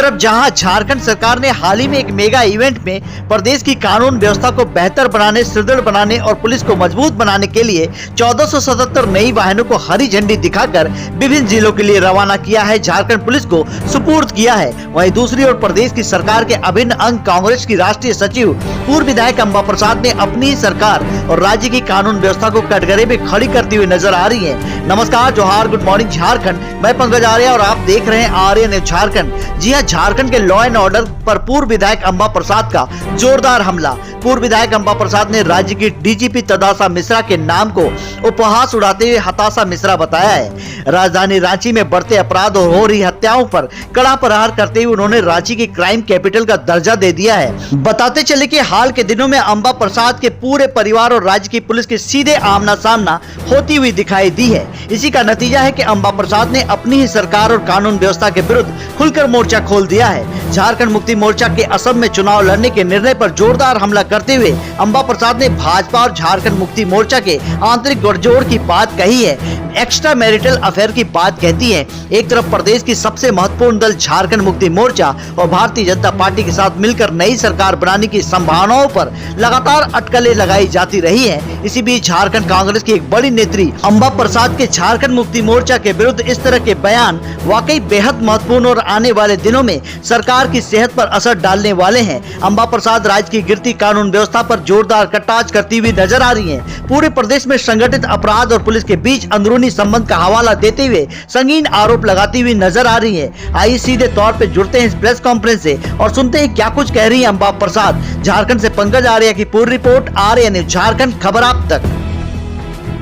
तरफ जहां झारखंड सरकार ने हाल ही में एक मेगा इवेंट में प्रदेश की कानून व्यवस्था को बेहतर बनाने, सुदृढ़ बनाने और पुलिस को मजबूत बनाने के लिए 1477 नई वाहनों को हरी झंडी दिखाकर विभिन्न जिलों के लिए रवाना किया है, झारखंड पुलिस को सुपुर्द किया है। वहीं दूसरी ओर प्रदेश की सरकार के अभिन्न अंग कांग्रेस की राष्ट्रीय सचिव पूर्व विधायक अंबा प्रसाद ने अपनी ही सरकार और राज्य की कानून व्यवस्था को कटघरे में खड़ी करती हुई नजर आ रही है। नमस्कार, जोहार, गुड मॉर्निंग झारखंड। मैं पंकज आर्य और आप देख रहे हैं आर्य न्यूज झारखंड। जी हां, झारखंड के लॉ एंड ऑर्डर पर पूर्व विधायक अंबा प्रसाद का जोरदार हमला। पूर्व विधायक अंबा प्रसाद ने राज्य की डीजीपी तदासा मिश्रा के नाम को उपहास उड़ाते हुए हताशा मिश्रा बताया है। राजधानी रांची में बढ़ते अपराध और हो रही हत्याओं पर कड़ा प्रहार करते हुए उन्होंने रांची की क्राइम कैपिटल का दर्जा दे दिया है। बताते चले कि हाल के दिनों में अंबा प्रसाद के पूरे परिवार और राज्य की पुलिस के सीधे आमना सामना होती हुई दिखाई दी है। इसी का नतीजा है कि अंबा प्रसाद ने अपनी ही सरकार और कानून व्यवस्था के विरुद्ध खुलकर मोर्चा खोल दिया है। झारखंड मुक्ति मोर्चा के असम में चुनाव लड़ने के निर्णय पर जोरदार हमला करते हुए अंबा प्रसाद ने भाजपा और झारखंड मुक्ति मोर्चा के आंतरिक गठजोड़ की बात कही है, एक्स्ट्रा मैरिटल अफेयर की बात कहती है। एक तरफ प्रदेश की सबसे महत्वपूर्ण दल झारखंड मुक्ति मोर्चा और भारतीय जनता पार्टी के साथ मिलकर नई सरकार बनाने की संभावनाओं पर लगातार अटकलें लगाई जाती रही है। इसी बीच झारखंड कांग्रेस की एक बड़ी नेत्री अंबा प्रसाद के झारखंड मुक्ति मोर्चा के विरुद्ध इस तरह के बयान वाकई बेहद महत्वपूर्ण और आने वाले दिनों में सरकार की सेहत पर असर डालने वाले हैं। अंबा प्रसाद राज्य की गिरती कानून व्यवस्था पर जोरदार कटाक्ष करती हुई नजर आ रही हैं। पूरे प्रदेश में संगठित अपराध और पुलिस के बीच अंदरूनी संबंध का हवाला देते हुए संगीन आरोप लगाती हुई नजर आ रही है। आइए सीधे तौर पे जुड़ते हैं इस प्रेस कॉन्फ्रेंस से और सुनते हैं क्या कुछ कह रही है अंबा प्रसाद। झारखंड से पंकज आर्य की पूरी रिपोर्ट, आर्य न्यूज झारखंड, खबर आप तक।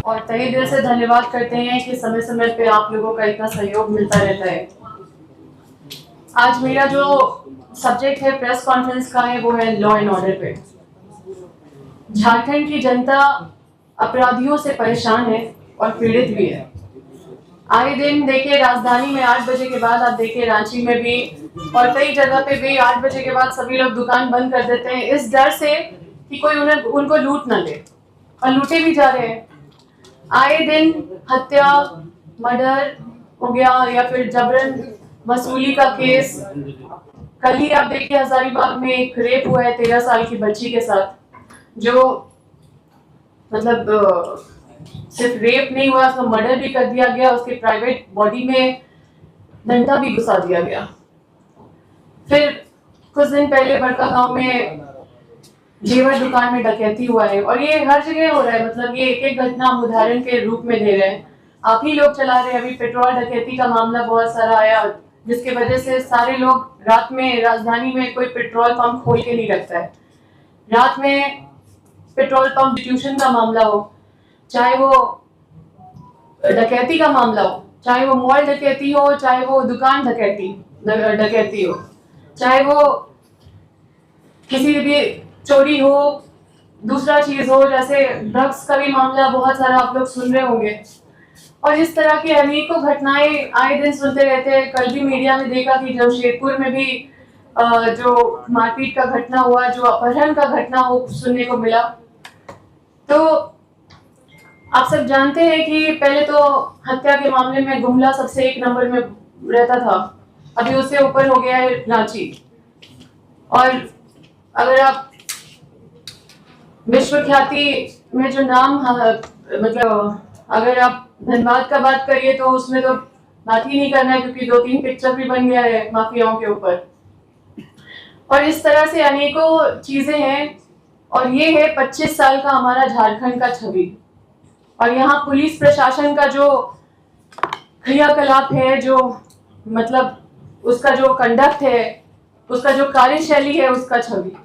और तहे दिल से धन्यवाद करते हैं कि समय समय पे आप लोगों का इतना सहयोग मिलता रहता है। आज मेरा जो सब्जेक्ट है प्रेस कॉन्फ्रेंस का है वो है लॉ एंड ऑर्डर पे। झारखंड की जनता अपराधियों से परेशान है और पीड़ित भी है। आए दिन देखिए राजधानी में 8 बजे के बाद, आप देखिए रांची में भी और कई जगह पे भी 8 बजे के बाद सभी लोग दुकान बंद कर देते हैं इस डर से कि कोई उनको लूट ना ले, और लूटे भी जा रहे हैं। आए दिन हत्या, मर्डर हो गया या फिर जबरन वसूली का केस। कल ही आप देखिए हजारीबाग में एक रेप हुआ है 13 साल की बच्ची के साथ, जो मतलब सिर्फ रेप नहीं हुआ, उसका मर्डर भी कर दिया गया, उसके प्राइवेट बॉडी में डंडा भी घुसा दिया गया। फिर कुछ दिन पहले बड़का गांव में जेवर दुकान में डकैती हुआ है और ये हर जगह हो रहा है। मतलब ये एक एक घटना हम उदाहरण के रूप में दे रहे हैं, आप ही लोग चला रहे हैं। अभी पेट्रोल डकैती का मामला बहुत सारा आया जिसके वजह से सारे लोग रात में राजधानी में कोई पेट्रोल पंप खोल के नहीं रखता है। रात में पेट्रोल पंप ट्यूशन का मामला हो, चाहे वो डकैती का मामला हो, चाहे वो मॉल डकैती हो, चाहे वो दुकान डकैती हो, चाहे वो किसी भी चोरी हो, दूसरा चीज हो, जैसे ड्रग्स का भी मामला बहुत सारा आप लोग सुन रहे होंगे। और इस तरह की अनेकों घटनाएं आए दिन सुनते रहते हैं। कल भी मीडिया में देखा कि जमशेदपुर में भी जो मारपीट का घटना हुआ, जो अपहरण का घटना हो सुनने को मिला। तो आप सब जानते हैं कि पहले तो हत्या के मामले में गुमला सबसे 1 नंबर में रहता था, अभी उससे ऊपर हो गया है रांची। और अगर आप विश्व ख्याति में जो नाम मतलब अगर आप धनबाद का बात करिए तो उसमें तो बात ही नहीं करना है, क्योंकि 2-3 पिक्चर भी बन गया है माफियाओं के ऊपर। और इस तरह से अनेकों चीजें हैं। और ये है 25 साल का हमारा झारखंड का छवि। और यहाँ पुलिस प्रशासन का जो क्रियाकलाप है, जो मतलब उसका जो कंडक्ट है, उसका जो कार्यशैली है, उसका छवि।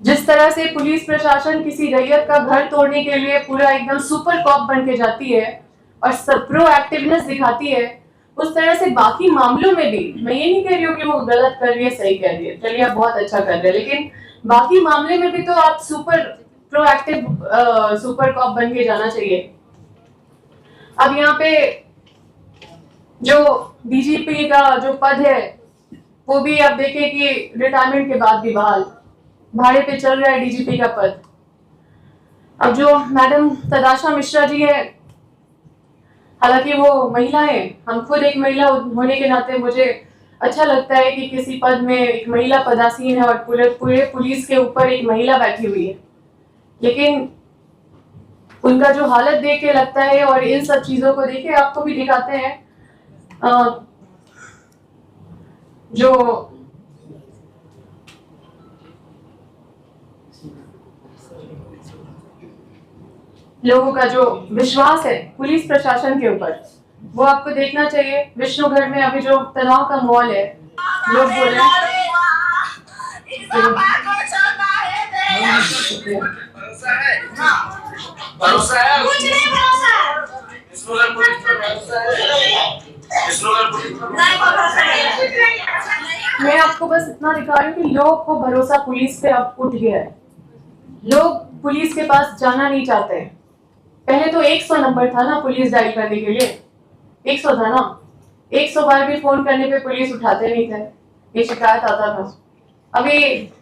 जिस तरह से पुलिस प्रशासन किसी रैयत का घर तोड़ने के लिए पूरा एकदम सुपर कॉप बन के जाती है और सब प्रोएक्टिवनेस दिखाती है, उस तरह से बाकी मामलों में भी, मैं ये नहीं कह रही हूँ कि वो गलत कर रही है, सही कर रही है, चलिए आप बहुत अच्छा कर रहे हैं, लेकिन बाकी मामले में भी तो आप सुपर प्रोएक्टिव सुपर कॉप बन के जाना चाहिए। अब यहाँ पे जो डीजीपी का जो पद है वो भी आप देखें कि रिटायरमेंट के बाद भी भाड़े पे चल रहा है डीजीपी का पद। अब जो मैडम तदाशा मिश्रा जी है, हालांकि वो महिला है, हम खुद एक महिला होने के नाते मुझे अच्छा लगता है कि किसी पद में एक महिला पदासीन है और पूरे पूरे पुलिस के ऊपर एक महिला बैठी हुई है, लेकिन उनका जो हालत देख के लगता है, और इन सब चीजों को देख के आपको भी दिखाते हैं जो लोगों का जो विश्वास है पुलिस प्रशासन के ऊपर, वो आपको देखना चाहिए। विष्णुगढ़ में अभी जो तनाव का माहौल है, लोग बोल रहे हैं मैं आपको बस इतना दिखा रही हूँ कि लोगों को भरोसा पुलिस पे अब उठ गया है। लोग पुलिस के पास जाना नहीं चाहते हैं। पहले तो 100 नंबर था ना पुलिस डायल करने के लिए, 100 था ना, 100 बार भी फोन करने पे पुलिस उठाते नहीं थे, ये शिकायत आता था। अभी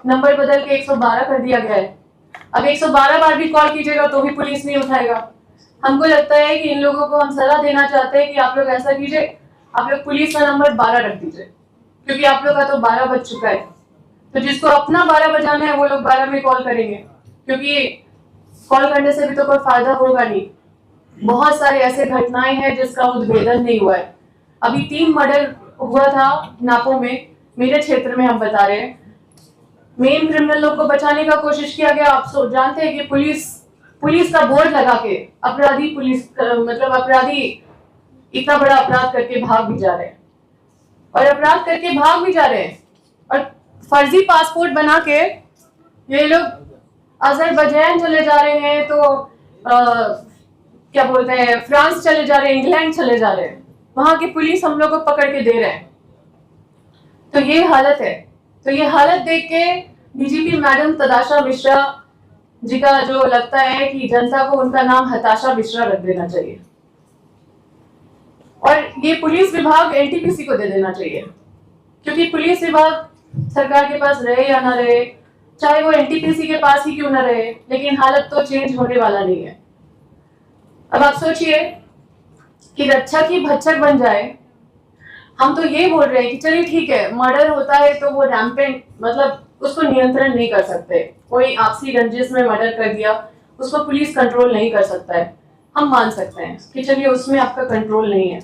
नंबर बदल के 112 कर दिया गया है। अब 112 बार भी कॉल कीजिएगा तो भी पुलिस नहीं उठाएगा। हमको लगता है कि इन लोगों को हम सलाह देना चाहते हैं कि आप लोग ऐसा कीजिए, आप लोग पुलिस का नंबर 12 रख दीजिए, क्योंकि आप लोग का तो 12 बज चुका है। तो जिसको अपना 12 बजाना है वो लोग 12 में कॉल करेंगे, क्योंकि कॉल करने से भी तो कोई फायदा होगा नहीं। बहुत सारे ऐसे घटनाएं हैं जिसका उद्भेदन नहीं हुआ है। अभी 3 मर्डर हुआ था नापो में, मेरे क्षेत्र में हम बता रहे हैं। मेन क्रिमिनल लोग को बचाने का कोशिश किया गया। आप जानते हैं कि पुलिस का बोर्ड लगा के अपराधी मतलब अपराधी इतना बड़ा अपराध करके भाग भी जा रहे हैं, और अपराध करके भाग भी जा रहे हैं, और फर्जी पासपोर्ट बना के ये लोग अजरबैजान चले जा रहे हैं, तो क्या बोलते हैं, फ्रांस चले जा रहे हैं, इंग्लैंड चले जा रहे हैं। वहां की पुलिस हम लोग को पकड़ के दे रहे हैं। तो ये हालत है। तो ये हालत देख के डीजीपी मैडम तदाशा मिश्रा जी का जो लगता है कि जनता को उनका नाम हताशा मिश्रा रख देना चाहिए, और ये पुलिस विभाग एनटीपीसी को दे देना चाहिए, क्योंकि पुलिस विभाग सरकार के पास रहे या ना रहे, चाहे वो एनटीपीसी के पास ही क्यों ना रहे, लेकिन हालत तो चेंज होने वाला नहीं है। अब आप सोचिए कि रक्षक ही भक्षक बन जाए। हम तो ये बोल रहे हैं कि चलिए ठीक है, मर्डर होता है तो वो रैम्पेंट, मतलब उसको नियंत्रण नहीं कर सकते। कोई आपसी रंजिश में मर्डर कर दिया, उसको पुलिस कंट्रोल नहीं कर सकता है, हम मान सकते हैं कि चलिए उसमें आपका कंट्रोल नहीं है।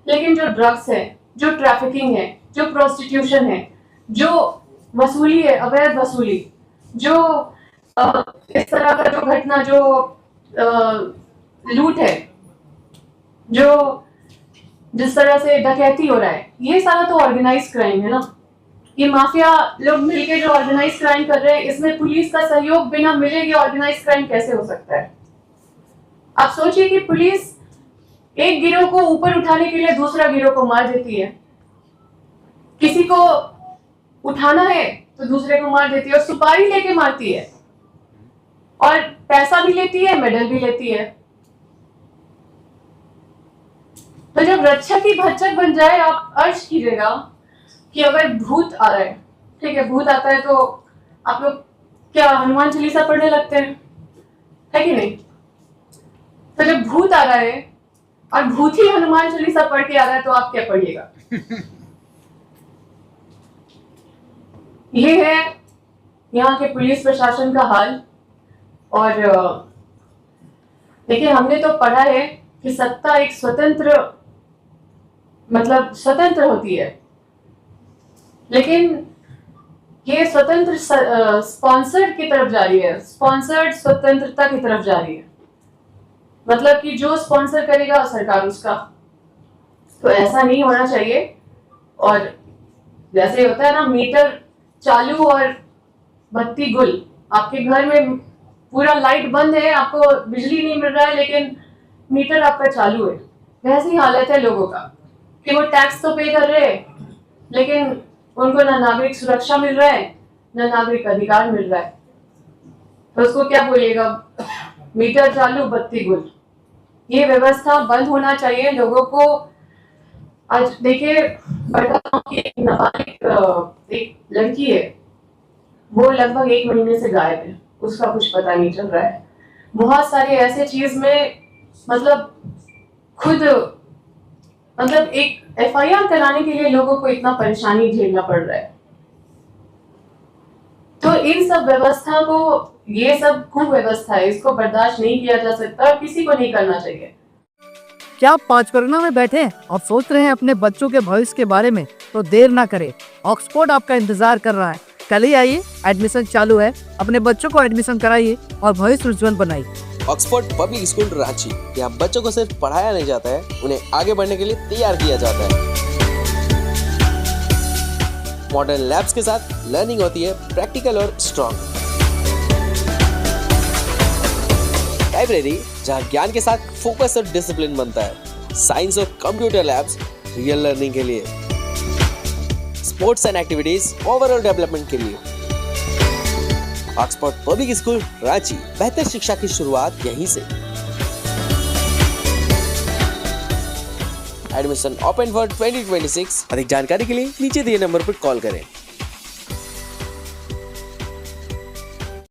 लेकिन जो ड्रग्स है, जो ट्रैफिकिंग है, जो प्रोस्टिट्यूशन है, जो वसूली है, अवैध वसूली, जो इस तरह का जो घटना, जो लूट है, जो जिस तरह से डकैती हो रहा है, ये सारा तो ऑर्गेनाइज क्राइम है ना। ये माफिया लोग मिलके जो ऑर्गेनाइज क्राइम कर रहे हैं, इसमें पुलिस का सहयोग बिना मिले ये ऑर्गेनाइज क्राइम कैसे हो सकता है? आप सोचिए कि पुलिस एक गिरोह को ऊपर उठाने के लिए दूसरा गिरोह को मार देती है। किसी को उठाना है तो दूसरे को मार देती है, और सुपारी लेके मारती है, और पैसा भी लेती है, मेडल भी लेती है। तो जब रक्षक ही भक्षक बन जाए, आप अर्ज कीजिएगा कि अगर भूत आ रहा है, ठीक है, भूत आता है तो आप लोग क्या हनुमान चालीसा पढ़ने लगते हैं, है कि नहीं? तो जब भूत आ रहा है और भूत ही हनुमान चालीसा पढ़ के आ रहा है, तो आप क्या पढ़िएगा? ये है यहाँ के पुलिस प्रशासन का हाल। और देखिए, हमने तो पढ़ा है कि सत्ता एक स्वतंत्र होती है, लेकिन ये स्वतंत्र स्पॉन्सर्ड की तरफ जा रही है, स्पॉन्सर्ड स्वतंत्रता की तरफ जा रही है। मतलब कि जो स्पॉन्सर करेगा सरकार उसका, तो ऐसा नहीं होना चाहिए। और जैसे होता है ना, मीटर चालू और बत्ती गुल। आपके घर में पूरा लाइट बंद है, आपको बिजली नहीं मिल रहा है, लेकिन मीटर आपका चालू है। वैसी हालत है लोगों का कि वो टैक्स तो पे कर रहे हैं, लेकिन उनको ना नागरिक सुरक्षा मिल रहा है, ना नागरिक अधिकार मिल रहा है। तो उसको क्या बोलिएगा? मीटर चालू बत्ती गुल। ये व्यवस्था बंद होना चाहिए लोगों को। आज देखिए, बड़गांव की एक नाबालिग एक लड़की है, वो लगभग 1 महीने से गायब है, उसका कुछ पता नहीं चल रहा है। बहुत सारे ऐसे चीज में मतलब खुद मतलब एक एफआईआर कराने के लिए लोगों को इतना परेशानी झेलना पड़ रहा है। तो इन सब व्यवस्था को, ये सब कुव्यवस्था है, इसको बर्दाश्त नहीं किया जा सकता और किसी को नहीं करना चाहिए। क्या आप पांचपरगना में बैठे हैं और सोच रहे हैं अपने बच्चों के भविष्य के बारे में? तो देर ना करें, ऑक्सफोर्ड आपका इंतजार कर रहा है। कल ही आइए, एडमिशन चालू है। अपने बच्चों को एडमिशन कराइए और भविष्य उज्जवल बनाइए। ऑक्सफोर्ड पब्लिक स्कूल रांची, यहाँ बच्चों को सिर्फ पढ़ाया नहीं जाता है, उन्हें आगे बढ़ने के लिए तैयार किया जाता है। मॉडर्न लैब्स के साथ लर्निंग होती है प्रैक्टिकल और स्ट्रॉन्ग। लाइब्रेरी, जहाँ ज्ञान के साथ फोकस और डिसिप्लिन बनता है। साइंस और कंप्यूटर लैब्स रियल लर्निंग के लिए। Sports and activities overall development के लिए। ऑक्सफोर्ड पब्लिक स्कूल रांची, बेहतर शिक्षा की शुरुआत यहीं से। Admission open for 2026। अधिक जानकारी के लिए नीचे दिए नंबर पर कॉल करें।